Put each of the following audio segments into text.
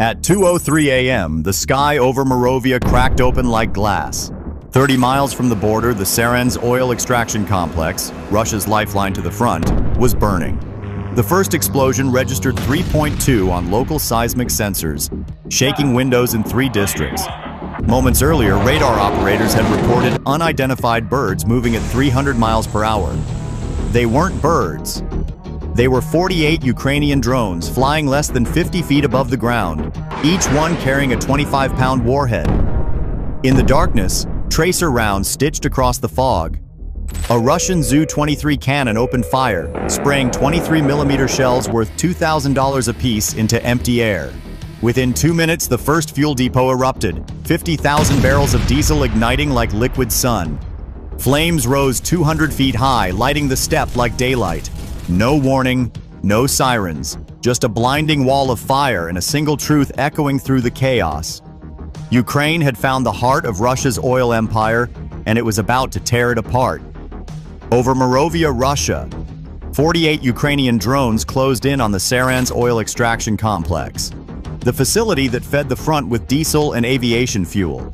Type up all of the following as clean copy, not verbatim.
At 2:03 a.m., the sky over Moravia cracked open like glass. 30 miles from the border, the Saransk oil extraction complex, Russia's lifeline to the front, was burning. The first explosion registered 3.2 on local seismic sensors, shaking windows in 3 districts. Moments earlier, radar operators had reported unidentified birds moving at 300 miles per hour. They weren't birds. They were 48 Ukrainian drones flying less than 50 feet above the ground, each one carrying a 25-pound warhead. In the darkness, tracer rounds stitched across the fog. A Russian Zu-23 cannon opened fire, spraying 23mm shells worth $2,000 apiece into empty air. Within 2 minutes, the first fuel depot erupted, 50,000 barrels of diesel igniting like liquid sun. Flames rose 200 feet high, lighting the steppe like daylight. No warning, no sirens, just a blinding wall of fire and a single truth echoing through the chaos. Ukraine had found the heart of Russia's oil empire, and it was about to tear it apart. Over Moravia, Russia, 48 Ukrainian drones closed in on the Saransk oil extraction complex, the facility that fed the front with diesel and aviation fuel.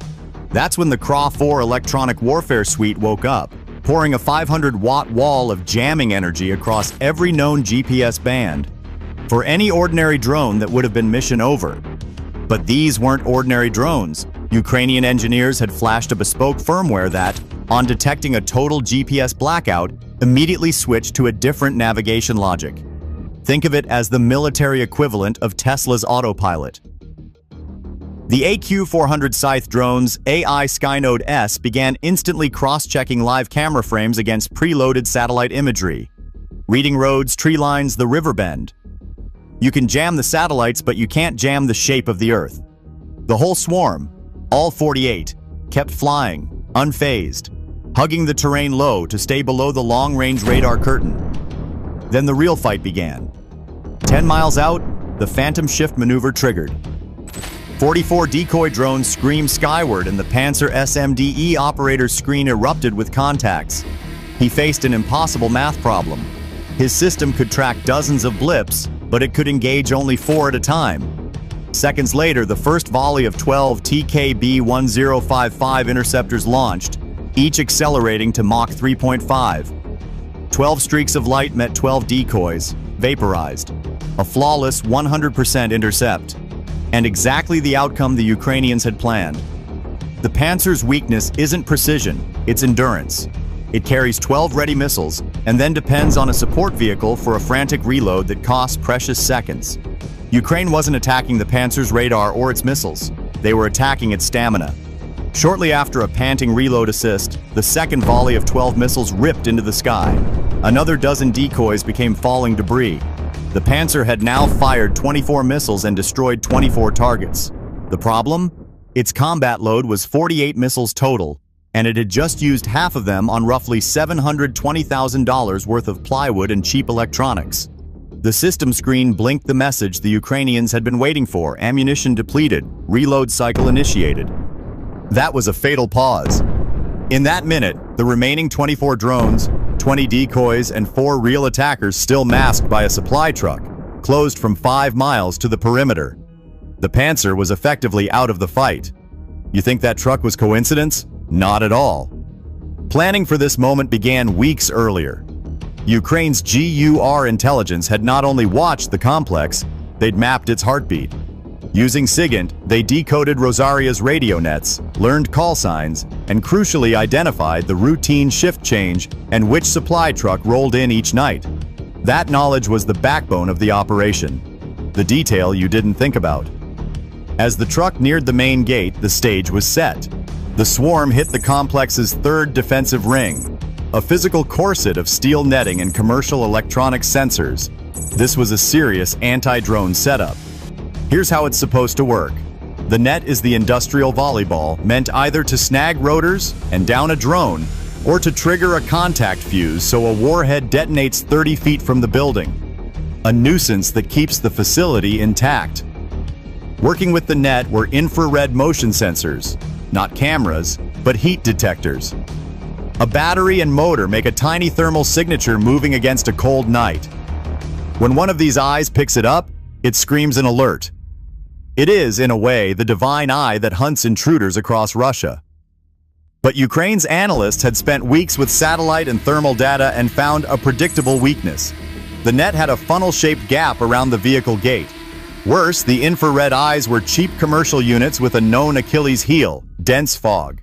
That's when the CRA-4 electronic warfare suite woke up, pouring a 500-watt wall of jamming energy across every known GPS band for any ordinary drone that would have been mission over. But these weren't ordinary drones. Ukrainian engineers had flashed a bespoke firmware that, on detecting a total GPS blackout, immediately switched to a different navigation logic. Think of it as the military equivalent of Tesla's autopilot. The AQ-400 Scythe drone's AI Skynode S began instantly cross-checking live camera frames against preloaded satellite imagery, reading roads, tree lines, the river bend. You can jam the satellites, but you can't jam the shape of the Earth. The whole swarm, all 48, kept flying, unfazed, hugging the terrain low to stay below the long-range radar curtain. Then the real fight began. 10 miles out, the Phantom Shift maneuver triggered. 44 decoy drones screamed skyward and the Panzer SMDE operator's screen erupted with contacts. He faced an impossible math problem. His system could track dozens of blips, but it could engage only 4 at a time. Seconds later, the first volley of 12 TKB-1055 interceptors launched, each accelerating to Mach 3.5. 12 streaks of light met 12 decoys, vaporized. A flawless 100% intercept. And exactly the outcome the Ukrainians had planned. The Panzer's weakness isn't precision, it's endurance. It carries 12 ready missiles and then depends on a support vehicle for a frantic reload that costs precious seconds. Ukraine wasn't attacking the Panzer's radar or its missiles. They were attacking its stamina. Shortly after a panting reload assist, the second volley of 12 missiles ripped into the sky. Another dozen decoys became falling debris. The Panzer had now fired 24 missiles and destroyed 24 targets. The problem? Its combat load was 48 missiles total, and it had just used half of them on roughly $720,000 worth of plywood and cheap electronics. The system screen blinked the message the Ukrainians had been waiting for: ammunition depleted, reload cycle initiated. That was a fatal pause. In that minute, the remaining 24 drones, 20 decoys, and 4 real attackers, still masked by a supply truck, closed from 5 miles to the perimeter. The Panzer was effectively out of the fight. You think that truck was coincidence? Not at all. Planning for this moment began weeks earlier. Ukraine's GUR intelligence had not only watched the complex, they'd mapped its heartbeat. Using SIGINT, they decoded Rosaria's radio nets, learned call signs, and crucially identified the routine shift change and which supply truck rolled in each night. That knowledge was the backbone of the operation, the detail you didn't think about. As the truck neared the main gate, the stage was set. The swarm hit the complex's third defensive ring, a physical corset of steel netting and commercial electronic sensors. This was a serious anti-drone setup. Here's how it's supposed to work. The net is the industrial volleyball, meant either to snag rotors and down a drone, or to trigger a contact fuse so a warhead detonates 30 feet from the building. A nuisance that keeps the facility intact. Working with the net were infrared motion sensors, not cameras, but heat detectors. A battery and motor make a tiny thermal signature moving against a cold night. When one of these eyes picks it up, it screams an alert. It is, in a way, the divine eye that hunts intruders across Russia. But Ukraine's analysts had spent weeks with satellite and thermal data and found a predictable weakness. The net had a funnel-shaped gap around the vehicle gate. Worse, the infrared eyes were cheap commercial units with a known Achilles heel: dense fog.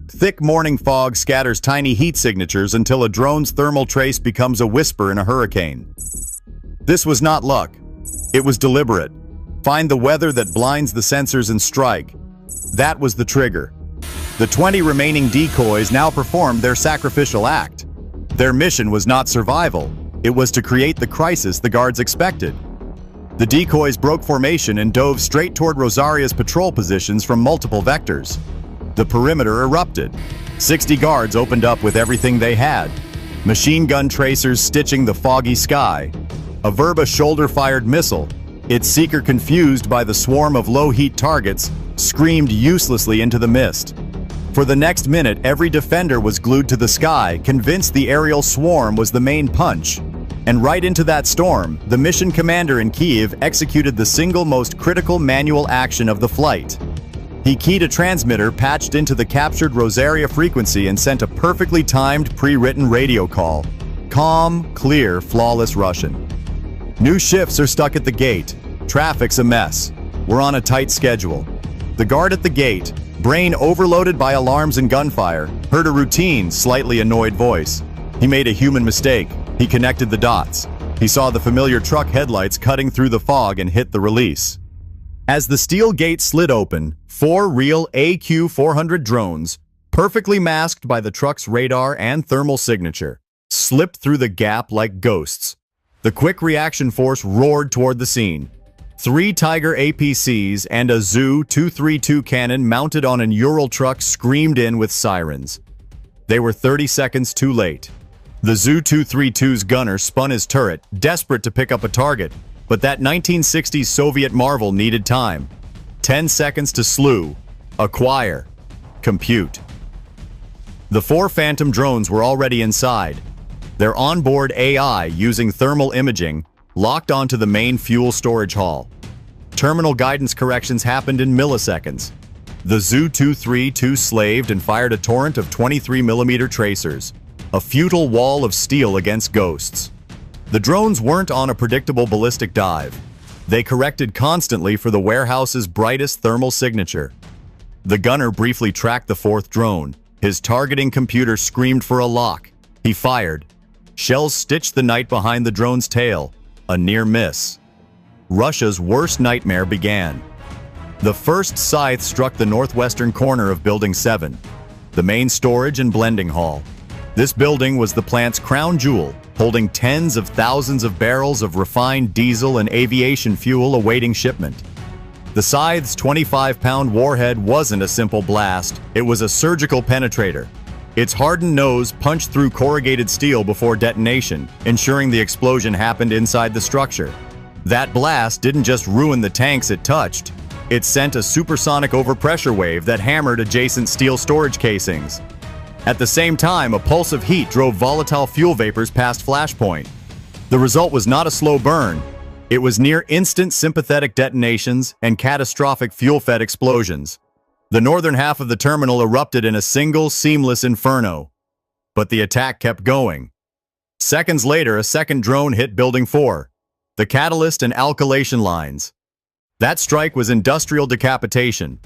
Thick morning fog scatters tiny heat signatures until a drone's thermal trace becomes a whisper in a hurricane. This was not luck. It was deliberate. Find the weather that blinds the sensors and strike. That was the trigger. The 20 remaining decoys now performed their sacrificial act. Their mission was not survival. It was to create the crisis the guards expected. The decoys broke formation and dove straight toward Rosaria's patrol positions from multiple vectors. The perimeter erupted. 60 guards opened up with everything they had. Machine gun tracers stitching the foggy sky. A Verba shoulder-fired missile, its seeker confused by the swarm of low-heat targets, screamed uselessly into the mist. For the next minute, every defender was glued to the sky, convinced the aerial swarm was the main punch. And right into that storm, the mission commander in Kyiv executed the single most critical manual action of the flight. He keyed a transmitter patched into the captured Rosaria frequency and sent a perfectly timed, pre-written radio call. Calm, clear, flawless Russian. New shifts are stuck at the gate. Traffic's a mess. We're on a tight schedule. The guard at the gate, brain overloaded by alarms and gunfire, heard a routine, slightly annoyed voice. He made a human mistake. He connected the dots. He saw the familiar truck headlights cutting through the fog and hit the release. As the steel gate slid open, 4 real AQ-400 drones, perfectly masked by the truck's radar and thermal signature, slipped through the gap like ghosts. The quick reaction force roared toward the scene. 3 Tiger APCs and a Zu-232 cannon mounted on an Ural truck screamed in with sirens. They were 30 seconds too late. The Zu-232's gunner spun his turret, desperate to pick up a target, but that 1960s Soviet marvel needed time. 10 seconds to slew, acquire, compute. The 4 Phantom drones were already inside. Their onboard AI, using thermal imaging, locked onto the main fuel storage hall. Terminal guidance corrections happened in milliseconds. The Zu-232 slaved and fired a torrent of 23mm tracers, a futile wall of steel against ghosts. The drones weren't on a predictable ballistic dive. They corrected constantly for the warehouse's brightest thermal signature. The gunner briefly tracked the 4th drone. His targeting computer screamed for a lock. He fired. Shells stitched the night behind the drone's tail. A near miss. Russia's worst nightmare began. The first scythe struck the northwestern corner of Building 7, the main storage and blending hall. This building was the plant's crown jewel, holding tens of thousands of barrels of refined diesel and aviation fuel awaiting shipment. The scythe's 25-pound warhead wasn't a simple blast, it was a surgical penetrator. Its hardened nose punched through corrugated steel before detonation, ensuring the explosion happened inside the structure. That blast didn't just ruin the tanks it touched, it sent a supersonic overpressure wave that hammered adjacent steel storage casings. At the same time, a pulse of heat drove volatile fuel vapors past flashpoint. The result was not a slow burn. It was near instant sympathetic detonations and catastrophic fuel-fed explosions. The northern half of the terminal erupted in a single, seamless inferno. But the attack kept going. Seconds later, a second drone hit Building 4, the catalyst and alkylation lines. That strike was industrial decapitation.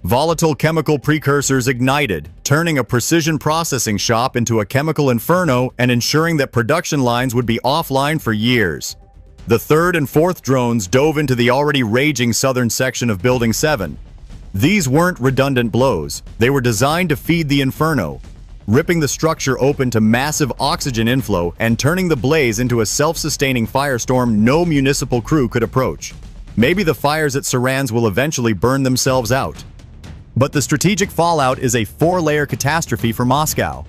Volatile chemical precursors ignited, turning a precision processing shop into a chemical inferno and ensuring that production lines would be offline for years. The 3rd and 4th drones dove into the already raging southern section of Building 7. These weren't redundant blows. They were designed to feed the inferno, ripping the structure open to massive oxygen inflow and turning the blaze into a self-sustaining firestorm no municipal crew could approach. Maybe the fires at Saransk will eventually burn themselves out. But the strategic fallout is a 4-layer catastrophe for Moscow.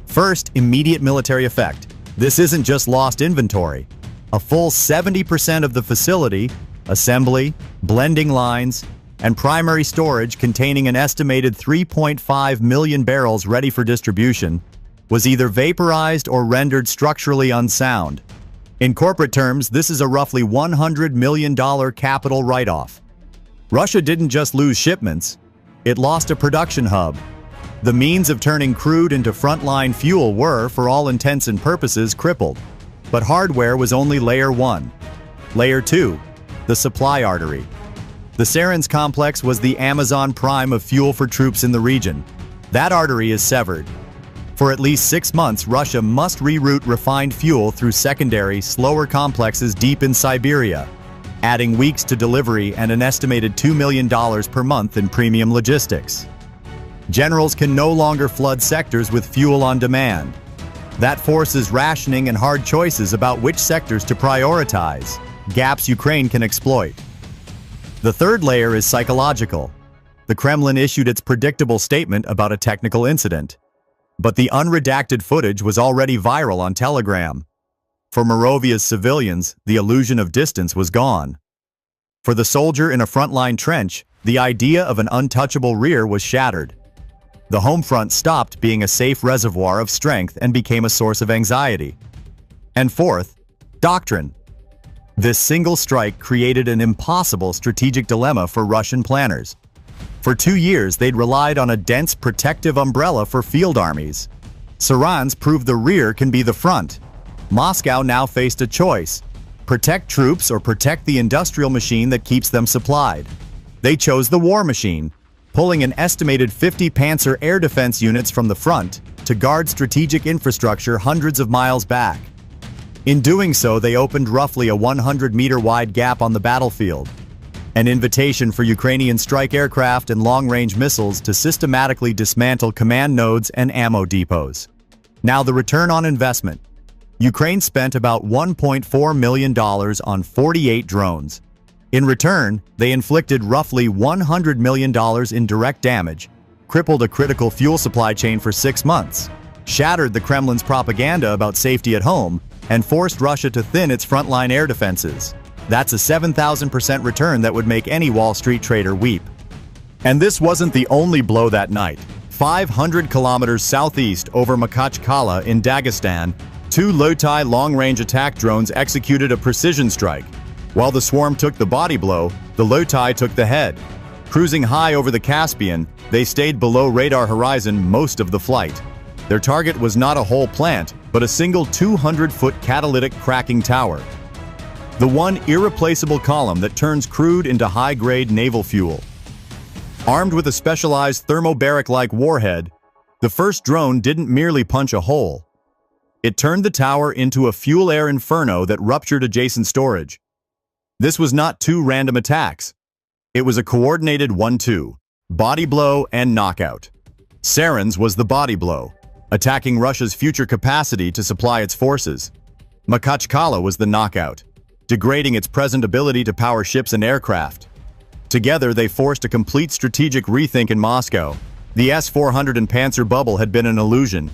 First, immediate military effect. This isn't just lost inventory. A full 70% of the facility, assembly, blending lines, and primary storage containing an estimated 3.5 million barrels ready for distribution, was either vaporized or rendered structurally unsound. In corporate terms, this is a roughly $100 million capital write-off. Russia didn't just lose shipments, it lost a production hub. The means of turning crude into frontline fuel were, for all intents and purposes, crippled. But hardware was only layer 1. Layer 2, the supply artery. The Sarans complex was the Amazon prime of fuel for troops in the region. That artery is severed. For at least 6 months, Russia must reroute refined fuel through secondary, slower complexes deep in Siberia, adding weeks to delivery and an estimated $2 million per month in premium logistics. Generals can no longer flood sectors with fuel on demand. That forces rationing and hard choices about which sectors to prioritize, gaps Ukraine can exploit. The third layer is psychological. The Kremlin issued its predictable statement about a technical incident. But the unredacted footage was already viral on Telegram. For Moravia's civilians, the illusion of distance was gone. For the soldier in a frontline trench, the idea of an untouchable rear was shattered. The home front stopped being a safe reservoir of strength and became a source of anxiety. And fourth, doctrine. This single strike created an impossible strategic dilemma for Russian planners. For 2 years, they'd relied on a dense protective umbrella for field armies. Sarans proved the rear can be the front. Moscow now faced a choice: protect troops or protect the industrial machine that keeps them supplied. They chose the war machine, pulling an estimated 50 Panzer air defense units from the front to guard strategic infrastructure hundreds of miles back. In doing so, they opened roughly a 100-meter-wide gap on the battlefield, an invitation for Ukrainian strike aircraft and long-range missiles to systematically dismantle command nodes and ammo depots. Now the return on investment. Ukraine spent about $1.4 million on 48 drones. In return, they inflicted roughly $100 million in direct damage, crippled a critical fuel supply chain for 6 months, shattered the Kremlin's propaganda about safety at home, and forced Russia to thin its frontline air defenses. That's a 7,000% return that would make any Wall Street trader weep. And this wasn't the only blow that night. 500 kilometers southeast over Makhachkala in Dagestan, 2 Lotai long-range attack drones executed a precision strike. While the swarm took the body blow, the Lotai took the head. Cruising high over the Caspian, they stayed below radar horizon most of the flight. Their target was not a whole plant, but a single 200-foot catalytic cracking tower. The one irreplaceable column that turns crude into high-grade naval fuel. Armed with a specialized thermobaric-like warhead, the first drone didn't merely punch a hole. It turned the tower into a fuel-air inferno that ruptured adjacent storage. This was not 2 random attacks. It was a coordinated 1-2, body blow and knockout. Sarans was the body blow, attacking Russia's future capacity to supply its forces. Makhachkala was the knockout, degrading its present ability to power ships and aircraft. Together, they forced a complete strategic rethink in Moscow. The S-400 and Panzer bubble had been an illusion.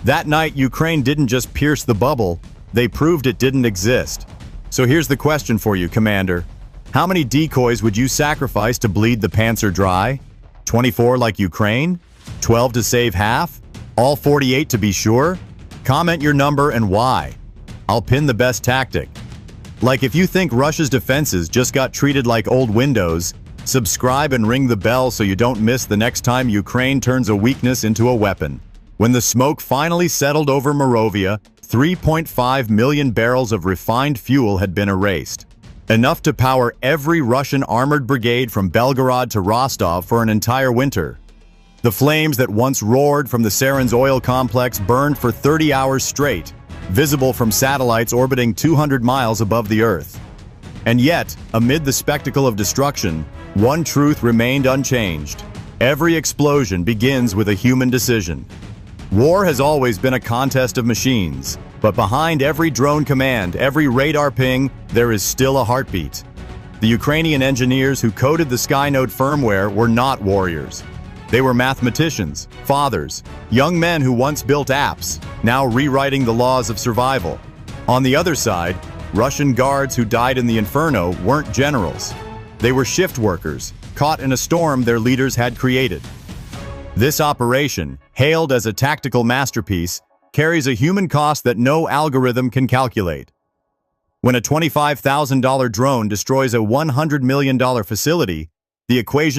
That night, Ukraine didn't just pierce the bubble, they proved it didn't exist. So here's the question for you, Commander. How many decoys would you sacrifice to bleed the Panzer dry? 24 like Ukraine? 12 to save half? All 48 to be sure? Comment your number and why. I'll pin the best tactic. Like, if you think Russia's defenses just got treated like old Windows, subscribe and ring the bell so you don't miss the next time Ukraine turns a weakness into a weapon. When the smoke finally settled over Moravia, 3.5 million barrels of refined fuel had been erased. Enough to power every Russian armored brigade from Belgorod to Rostov for an entire winter. The flames that once roared from the Sarans oil complex burned for 30 hours straight, visible from satellites orbiting 200 miles above the Earth. And yet, amid the spectacle of destruction, one truth remained unchanged. Every explosion begins with a human decision. War has always been a contest of machines, but behind every drone command, every radar ping, there is still a heartbeat. The Ukrainian engineers who coded the Skynode firmware were not warriors. They were mathematicians, fathers, young men who once built apps, now rewriting the laws of survival. On the other side, Russian guards who died in the Inferno weren't generals. They were shift workers, caught in a storm their leaders had created. This operation, hailed as a tactical masterpiece, carries a human cost that no algorithm can calculate. When a $25,000 drone destroys a $100 million facility, The equation